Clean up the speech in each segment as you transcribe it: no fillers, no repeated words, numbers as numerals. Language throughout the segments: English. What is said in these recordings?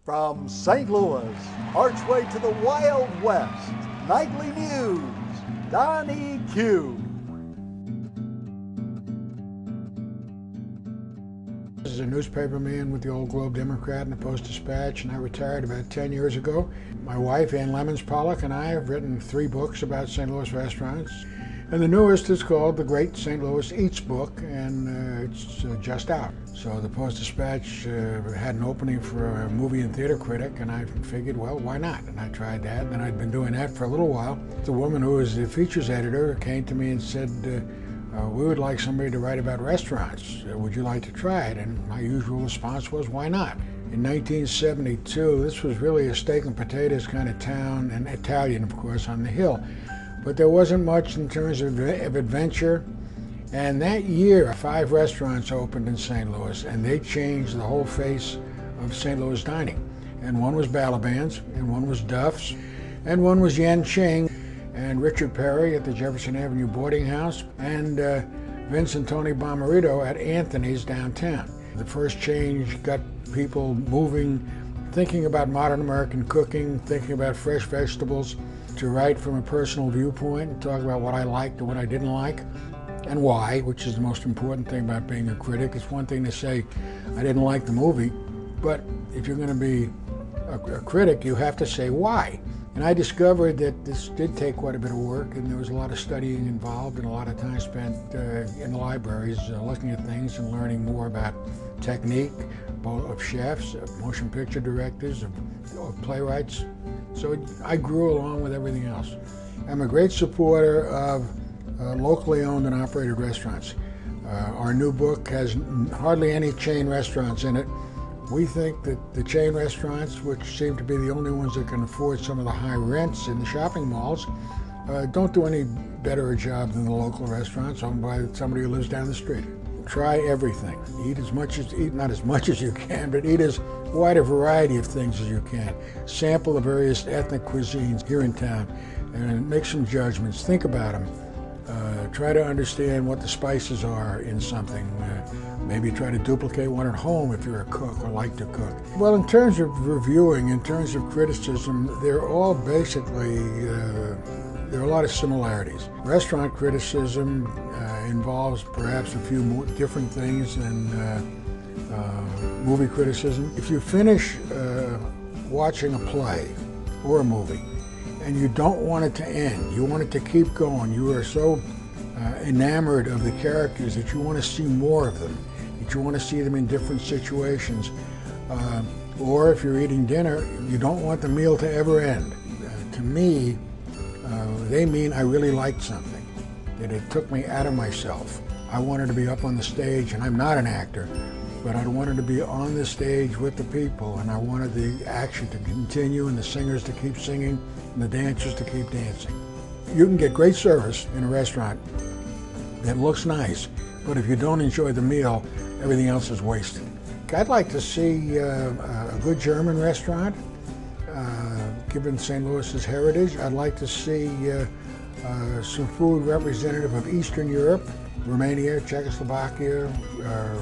From St. Louis, archway to the Wild West, nightly news, Donnie Q. This is a newspaperman with the Old Globe Democrat and the Post-Dispatch, and I retired about 10 years ago. My wife, Ann Lemons Pollock, and I have written 3 books about St. Louis restaurants. And the newest is called The Great St. Louis Eats Book, and it's just out. So the Post-Dispatch had an opening for a movie and theater critic, and I figured, well, why not? And I tried that, and I'd been doing that for a little while. The woman who was the features editor came to me and said, we would like somebody to write about restaurants. Would you like to try it? And my usual response was, why not? In 1972, this was really a steak and potatoes kind of town, and Italian, of course, on the hill. But there wasn't much in terms of adventure. And that year, 5 restaurants opened in St. Louis, and they changed the whole face of St. Louis dining. And one was Balaban's, and one was Duff's, and one was Yan Ching, and Richard Perry at the Jefferson Avenue Boarding House, and Vince and Tony Bomarito at Anthony's downtown. The first change got people moving, thinking about modern American cooking, thinking about fresh vegetables, to write from a personal viewpoint and talk about what I liked and what I didn't like, and why, which is the most important thing about being a critic. It's one thing to say, I didn't like the movie, but if you're going to be a critic, you have to say why. And I discovered that this did take quite a bit of work, and there was a lot of studying involved and a lot of time spent in the libraries looking at things and learning more about technique, both of chefs, of motion picture directors, of playwrights. So I grew along with everything else. I'm a great supporter of locally owned and operated restaurants. Our new book has hardly any chain restaurants in it. We think that the chain restaurants, which seem to be the only ones that can afford some of the high rents in the shopping malls, don't do any better a job than the local restaurants owned by somebody who lives down the street. Try everything. Eat not as much as you can, but eat as wide a variety of things as you can. Sample the various ethnic cuisines here in town and make some judgments. Think about them. Try to understand what the spices are in something. Maybe try to duplicate one at home if you're a cook or like to cook. Well, in terms of reviewing, in terms of criticism, they're all basically, there are a lot of similarities. Restaurant criticism involves perhaps a few more different things than movie criticism. If you finish watching a play or a movie and you don't want it to end, you want it to keep going, you are so enamored of the characters that you want to see more of them, that you want to see them in different situations. Or if you're eating dinner, you don't want the meal to ever end. To me, they mean I really liked something, that it took me out of myself. I wanted to be up on the stage, and I'm not an actor, but I wanted to be on the stage with the people, and I wanted the action to continue and the singers to keep singing and the dancers to keep dancing. You can get great service in a restaurant that looks nice, but if you don't enjoy the meal, everything else is wasted. I'd like to see a good German restaurant, given St. Louis's heritage. I'd like to see some food representative of Eastern Europe, Romania, Czechoslovakia,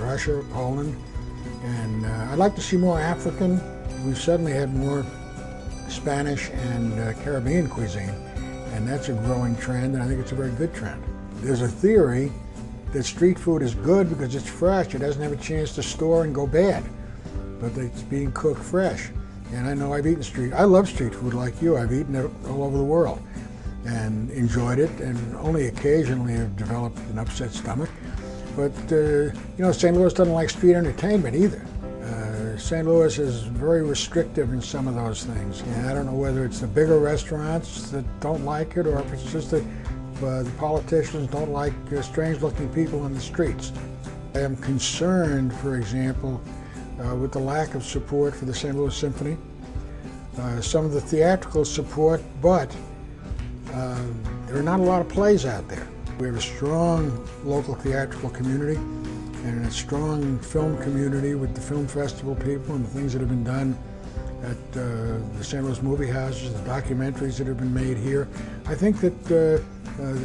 Russia, Poland, and I'd like to see more African. We've suddenly had more Spanish and Caribbean cuisine, and that's a growing trend, and I think it's a very good trend. There's a theory that street food is good because it's fresh. It doesn't have a chance to store and go bad, but it's being cooked fresh. And I know I've eaten I love street food like you. I've eaten it all over the world and enjoyed it, and only occasionally have developed an upset stomach. But, St. Louis doesn't like street entertainment either. St. Louis is very restrictive in some of those things. And I don't know whether it's the bigger restaurants that don't like it, or if it's just that the politicians don't like strange-looking people in the streets. I am concerned, for example, with the lack of support for the St. Louis Symphony, some of the theatrical support, but there are not a lot of plays out there. We have a strong local theatrical community and a strong film community with the film festival people and the things that have been done at the St. Louis movie houses, the documentaries that have been made here. I think that the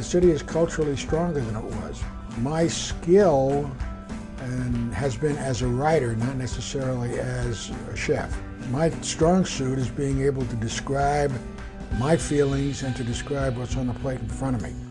city is culturally stronger than it was. My skill has been as a writer, not necessarily as a chef. My strong suit is being able to describe my feelings and to describe what's on the plate in front of me.